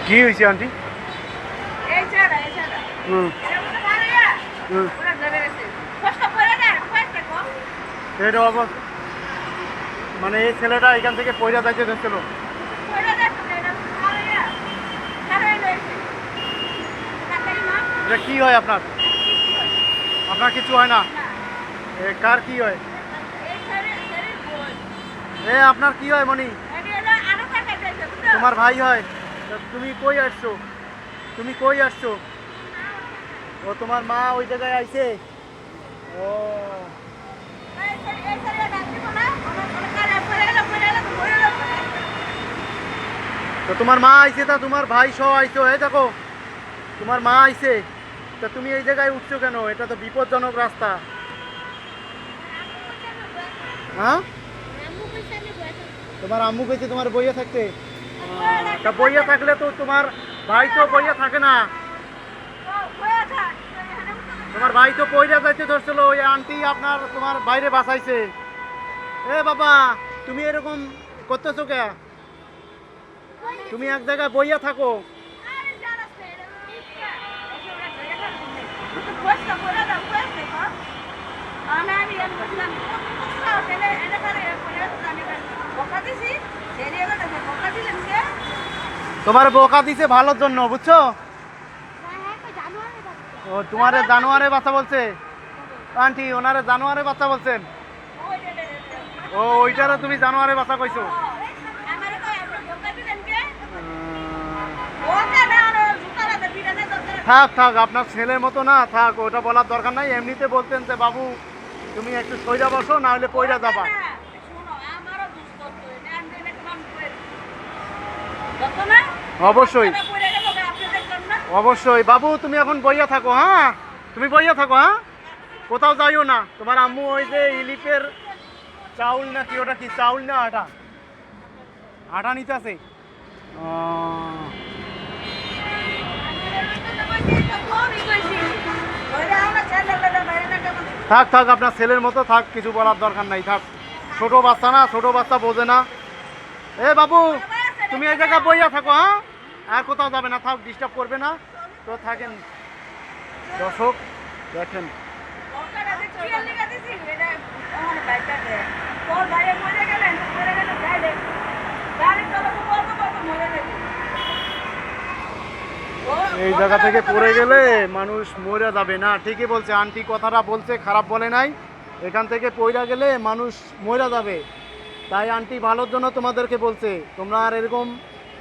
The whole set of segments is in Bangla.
কি হয়েছে আন্টি? হুম হুম এটা অবস্থা মানে এই ছেলেটা এখান থেকে পয়সা যাইতে ধরছিল। এটা কি হয় আপনার? আপনার কিছু হয় না? কার কি হয়? আপনার কি হয় মনি? তোমার ভাই হয়? তা তুমি কই আসছো? তুমি কই আসছো? ও তোমার মা ওই জায়গায় আইছে? ও তো তোমার মা আইছে, তা তোমার ভাই সহ আইছো? দেখো তোমার মা আইছে, তা তুমি এই জায়গায় উঠছো কেন? এটা তো বিপজ্জনক রাস্তা। হ্যাঁ, তোমার আম্মু কইছে তোমার বইয়া থাকতে। তা বইয়া থাকলে তো তোমার ভাই তো বইয়া থাকে না। তোমার ভাই তো পয়রা যাইতে ধরছিল, ওই আন্টি আপনার তোমার বাইরে বাঁচাইছে। বাবা, তুমি এরকম করতেছো কে? তুমি এক জায়গায় বইয়া থাকো। তোমার বোকা দিছে ভালোর জন্য, বুঝছো? ও তোমারে জানোয়ারে বাচ্চা বলছে আন্টি, ওনারে জানোয়ারে বাচ্চা বলছেন? ও ওইটারে তুমি জানোয়ারে বাচ্চা কইছো? থাক থাক, আপনার ছেলের মতো না, থাক, ওটা বলার দরকার নাই। এমনিতে বলতেন যে বাবু তুমি একটু সইরা বসো, না হলে পইরা যাবা। অবশ্যই অবশ্যই বাবু, তুমি এখন বইয়া থাকো। হ্যাঁ, তুমি বইয়া থাকো। হ্যাঁ, কোথাও যাইও না। তোমার আম্মু ওই যে ইলিপের চাউল না কি, ওটা কি চাউল না আটা? আটা নিতে আছে। থাক থাক, আপনার ছেলের মতো থাক, কিছু বলার দরকার নাই, থাক। ছোট বাচ্চা না, ছোট বাচ্চা বোঝে না। বাবু, তুমি এই জায়গায় বইয়া থাকো। হ্যাঁ, আর কোথাও যাবে না, থাক, ডিস্টার্ব করবে না তো। থাকেন দর্শক, দেখেন এই জায়গা থেকে পড়ে গেলে মানুষ মরে যাবে না। ঠিকই বলছে আন্টি, কথাটা বলছে, খারাপ বলে নাই। এখান থেকে পড়ে গেলে মানুষ মরে যাবে। তাই আন্টি ভালোর জন্য তোমাদেরকে বলছে, তোমরা আর এরকম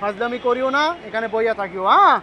ফাজলামি করিও না, এখানে বইয়া থাকিও। হ্যাঁ।